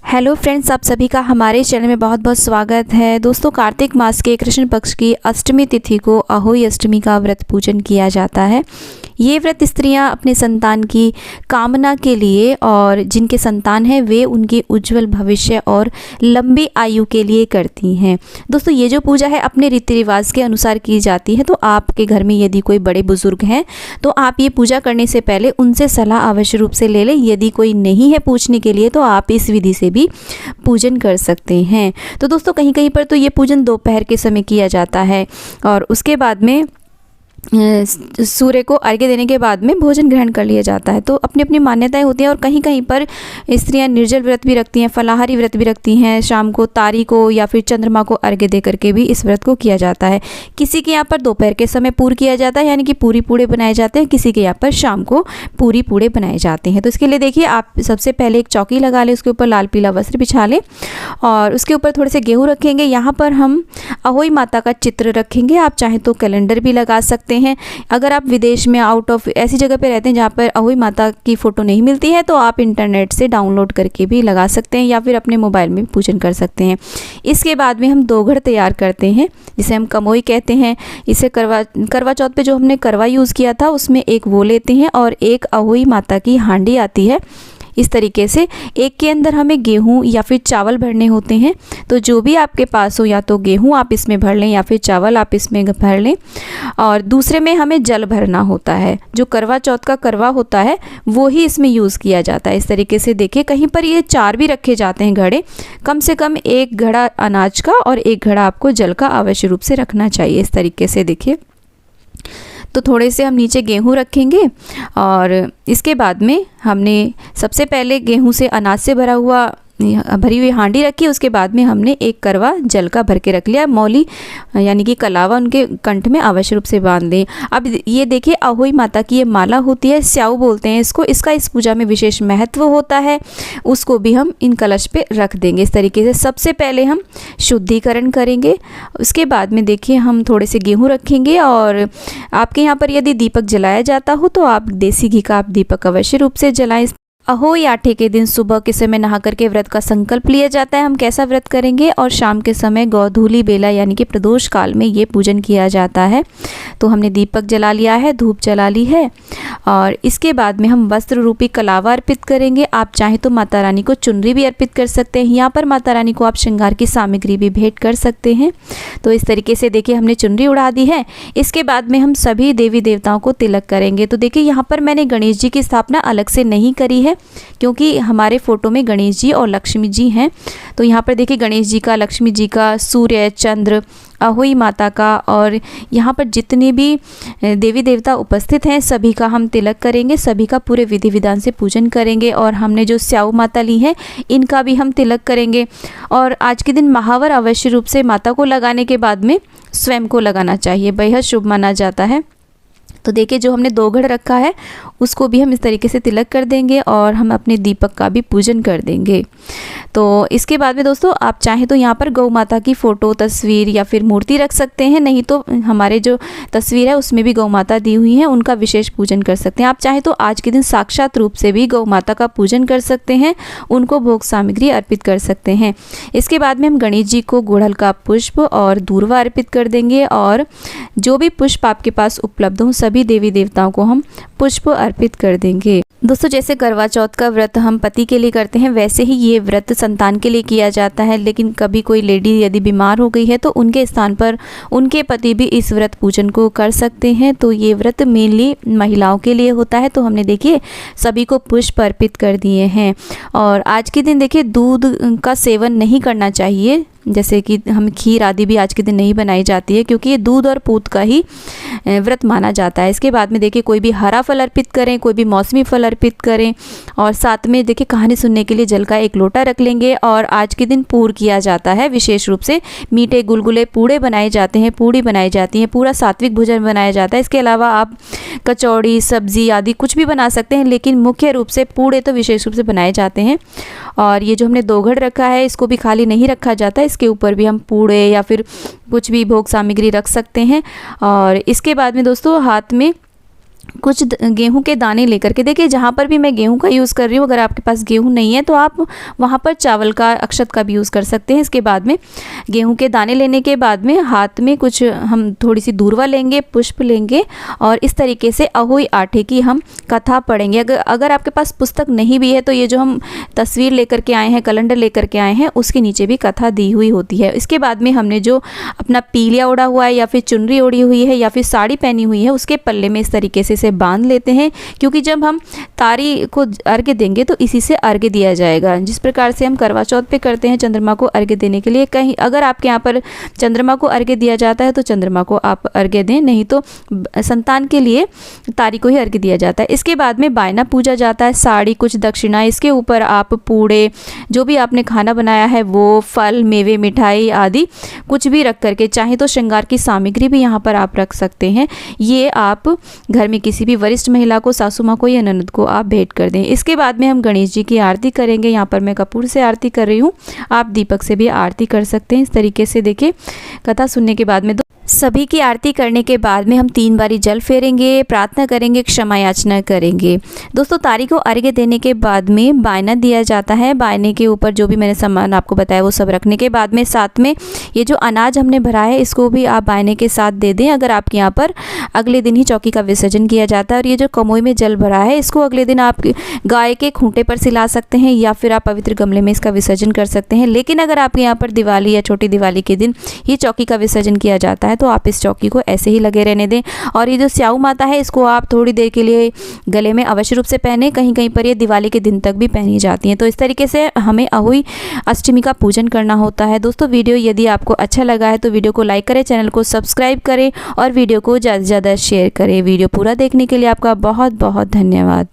Hello friends, आप सभी का हमारे चैनल में बहुत बहुत स्वागत है। दोस्तों, कार्तिक मास के कृष्ण पक्ष की अष्टमी तिथि को अहोई अष्टमी का व्रत पूजन किया जाता है। ये व्रत स्त्रियां अपने संतान की कामना के लिए और जिनके संतान हैं वे उनके उज्जवल भविष्य और लंबी आयु के लिए करती हैं। दोस्तों, ये जो पूजा है अपने रीति रिवाज के अनुसार की जाती है। तो आपके घर में यदि कोई बड़े बुजुर्ग हैं तो आप ये पूजा करने से पहले उनसे सलाह अवश्य रूप से ले लें। यदि कोई नहीं है पूछने के लिए तो आप इस विधि से भी पूजन कर सकते हैं। तो दोस्तों, कहीं कहीं पर तो ये पूजन दोपहर के समय किया जाता है और उसके बाद में सूर्य को अर्घ्य देने के बाद में भोजन ग्रहण कर लिया जाता है। तो अपनी अपनी मान्यताएं होती हैं और कहीं कहीं पर स्त्रियां निर्जल व्रत भी रखती हैं, फलाहारी व्रत भी रखती हैं। शाम को तारी को या फिर चंद्रमा को अर्घ्य दे करके भी इस व्रत को किया जाता है। किसी के यहाँ पर दोपहर के समय पूर किया जाता है, यानी कि पूरी पूड़े बनाए जाते हैं। किसी के यहाँ पर शाम को पूरी पूड़े बनाए जाते हैं। तो इसके लिए देखिए, आप सबसे पहले एक चौकी लगा लें, उसके ऊपर लाल पीला वस्त्र बिछा लें और उसके ऊपर थोड़े से गेहूँ रखेंगे। यहाँ पर हम अहोई माता का चित्र रखेंगे। आप चाहें तो कैलेंडर भी लगा सकते हैं। अगर आप विदेश में आउट ऑफ ऐसी जगह पे रहते हैं जहाँ पर अहोई माता की फ़ोटो नहीं मिलती है तो आप इंटरनेट से डाउनलोड करके भी लगा सकते हैं या फिर अपने मोबाइल में पूजन कर सकते हैं। इसके बाद में हम दोघड़ तैयार करते हैं, जिसे हम कमोई कहते हैं। इसे करवा चौथ पे जो हमने करवा यूज़ किया था उसमें एक वो लेते हैं और एक अहोई माता की हांडी आती है। इस तरीके से एक के अंदर हमें गेहूं या फिर चावल भरने होते हैं। तो जो भी आपके पास हो, या तो गेहूं आप इसमें भर लें या फिर चावल आप इसमें भर लें। और दूसरे में हमें जल भरना होता है। जो करवा चौथ का करवा होता है वो ही इसमें यूज़ किया जाता है। इस तरीके से देखिए, कहीं पर ये 4 भी रखे जाते हैं घड़े। कम से कम एक घड़ा अनाज का और एक घड़ा आपको जल का अवश्य रूप से रखना चाहिए। इस तरीके से देखिए, तो थोड़े से हम नीचे गेहूं रखेंगे और इसके बाद में हमने सबसे पहले गेहूं से अनाज से भरी हुई हांडी रखी। उसके बाद में हमने एक करवा जल का भर के रख लिया। मौली यानी कि कलावा उनके कंठ में अवश्य रूप से बांध दें। अब ये देखिए, अहोई माता की ये माला होती है, स्याऊ बोलते हैं इसको। इसका इस पूजा में विशेष महत्व होता है। उसको भी हम इन कलश पे रख देंगे। इस तरीके से सबसे पहले हम शुद्धिकरण करेंगे। उसके बाद में देखिए, हम थोड़े से गेहूँ रखेंगे और आपके यहाँ पर यदि दीपक जलाया जाता हो तो आप देसी घी का आप दीपक अवश्य रूप से जलाएं। अहोई आठे के दिन सुबह के समय नहा करके व्रत का संकल्प लिया जाता है। हम कैसा व्रत करेंगे, और शाम के समय गोधूली बेला यानी कि प्रदोष काल में ये पूजन किया जाता है। तो हमने दीपक जला लिया है, धूप जला ली है और इसके बाद में हम वस्त्र रूपी कलावा अर्पित करेंगे। आप चाहें तो माता रानी को चुनरी भी अर्पित कर सकते हैं। यहाँ पर माता रानी को आप श्रृंगार की सामग्री भी भेंट कर सकते हैं। तो इस तरीके से देखिए, हमने चुनरी उड़ा दी है। इसके बाद में हम सभी देवी देवताओं को तिलक करेंगे। तो देखिए, यहाँ पर मैंने गणेश जी की स्थापना अलग से नहीं करी है क्योंकि हमारे फोटो में गणेश जी और लक्ष्मी जी हैं। तो यहाँ पर देखिए, गणेश जी का, लक्ष्मी जी का, सूर्य, चंद्र, अहोई माता का और यहाँ पर जितने भी देवी देवता उपस्थित हैं सभी का हम तिलक करेंगे। सभी का पूरे विधि विधान से पूजन करेंगे और हमने जो स्याऊ माता ली है इनका भी हम तिलक करेंगे। और आज के दिन महावर अवश्य रूप से माता को लगाने के बाद में स्वयं को लगाना चाहिए, बेहद शुभ माना जाता है। तो देखिए, जो हमने दोघड़ रखा है उसको भी हम इस तरीके से तिलक कर देंगे और हम अपने दीपक का भी पूजन कर देंगे। तो इसके बाद में दोस्तों, आप चाहें तो यहाँ पर गौ माता की फ़ोटो, तस्वीर या फिर मूर्ति रख सकते हैं। नहीं तो हमारे जो तस्वीर है उसमें भी गौ माता दी हुई है, उनका विशेष पूजन कर सकते हैं। आप चाहें तो आज के दिन साक्षात रूप से भी गौ माता का पूजन कर सकते हैं, उनको भोग सामग्री अर्पित कर सकते हैं। इसके बाद में हम गणेश जी को गुड़हल का पुष्प और दूर्वा अर्पित कर देंगे और जो भी पुष्प आपके पास उपलब्ध हों सभी देवी देवताओं को हम पुष्प अर्पित कर देंगे। दोस्तों, जैसे करवा चौथ का व्रत हम पति के लिए करते हैं वैसे ही ये व्रत संतान के लिए किया जाता है। लेकिन कभी कोई लेडी यदि बीमार हो गई है तो उनके स्थान पर उनके पति भी इस व्रत पूजन को कर सकते हैं। तो ये व्रत मेनली महिलाओं के लिए होता है। तो हमने देखिए सभी को पुष्प अर्पित कर दिए हैं। और आज के दिन देखिए, दूध का सेवन नहीं करना चाहिए। जैसे कि हम खीर आदि भी आज के दिन नहीं बनाई जाती है क्योंकि ये दूध और पूत का ही व्रत माना जाता है। इसके बाद में देखिए, कोई भी हरा फल अर्पित करें, कोई भी मौसमी फल अर्पित करें और साथ में देखिए कहानी सुनने के लिए जल का एक लोटा रख लेंगे। और आज के दिन पूर किया जाता है, विशेष रूप से मीठे गुलगुले पूड़े बनाए जाते हैं, पूड़ी बनाई जाती हैं, पूरा सात्विक भोजन बनाया जाता है। इसके अलावा आप कचौड़ी, सब्जी आदि कुछ भी बना सकते हैं, लेकिन मुख्य रूप से पूड़े तो विशेष रूप से बनाए जाते हैं। और ये जो हमने दोघड़ रखा है इसको भी खाली नहीं रखा जाता, इसके ऊपर भी हम पूड़े या फिर कुछ भी भोग सामग्री रख सकते हैं। और इसके बाद में दोस्तों, हाथ में कुछ गेहूं के दाने लेकर के, देखिए जहाँ पर भी मैं गेहूं का यूज़ कर रही हूँ, अगर आपके पास गेहूं नहीं है तो आप वहाँ पर चावल का, अक्षत का भी यूज़ कर सकते हैं। इसके बाद में गेहूं के दाने लेने के बाद में हाथ में कुछ हम थोड़ी सी दूर्वा लेंगे, पुष्प लेंगे और इस तरीके से अहोई आठे की हम कथा पढ़ेंगे। अगर आपके पास पुस्तक नहीं भी है तो ये जो हम तस्वीर लेकर के आए हैं, कैलेंडर लेकर के आए हैं, उसके नीचे भी कथा दी हुई होती है। इसके बाद में हमने जो अपना पीलिया ओढ़ा हुआ है या फिर चुनरी ओढ़ी हुई है या फिर साड़ी पहनी हुई है, उसके पल्ले में इस तरीके से बांध लेते हैं, क्योंकि जब हम तारी को अर्घ्य देंगे तो इसी से अर्घ्य दिया जाएगा। जिस प्रकार से हम करवा चौथ पे करते हैं चंद्रमा को अर्घ्य देने के लिए, कहीं अगर आपके यहाँ पर चंद्रमा को अर्घ्य दिया जाता है तो चंद्रमा को आप अर्घ्य दें, नहीं तो संतान के लिए तारी को ही अर्घ्य दिया जाता है। इसके बाद में बायना पूजा जाता है, साड़ी, कुछ दक्षिणा, इसके ऊपर आप पूड़े, जो भी आपने खाना बनाया है वो, फल, मेवे, मिठाई आदि कुछ भी रख करके, चाहे तो श्रृंगार की सामग्री भी यहाँ पर आप रख सकते हैं। ये आप घर में किसी भी वरिष्ठ महिला को, सासू माँ को या ननद को आप भेंट कर दें। इसके बाद में हम गणेश जी की आरती करेंगे। यहाँ पर मैं कपूर से आरती कर रही हूँ, आप दीपक से भी आरती कर सकते हैं। इस तरीके से देखिए कथा सुनने के बाद में सभी की आरती करने के बाद में हम 3 बारी जल फेरेंगे, प्रार्थना करेंगे, क्षमा याचना करेंगे। दोस्तों तारी को अर्घ्य देने के बाद में बायना दिया जाता है। बायने के ऊपर जो भी मैंने सामान आपको बताया वो सब रखने के बाद में साथ में ये जो अनाज हमने भरा है इसको भी आप बायने के साथ दे दें। अगर आपके यहाँ पर अगले दिन ही चौकी का विसर्जन किया जाता है और ये जो कमोई में जल भरा है इसको अगले दिन आप गाय के खूंटे पर सिला सकते हैं या फिर आप पवित्र गमले में इसका विसर्जन कर सकते हैं। लेकिन अगर आपके यहाँ पर दिवाली या छोटी दिवाली के दिन ये चौकी का विसर्जन किया जाता है तो आप इस चौकी को ऐसे ही लगे रहने दें। और ये जो स्याऊ माता है इसको आप थोड़ी देर के लिए गले में अवश्य रूप से पहने, कहीं कहीं पर ये दिवाली के दिन तक भी पहनी जाती हैं। तो इस तरीके से हमें अहोई अष्टमी का पूजन करना होता है। दोस्तों वीडियो यदि आपको अच्छा लगा है तो वीडियो को लाइक करें, चैनल को सब्सक्राइब करें और वीडियो को ज़्यादा से ज़्यादा शेयर करें। वीडियो पूरा देखने के लिए आपका बहुत बहुत धन्यवाद।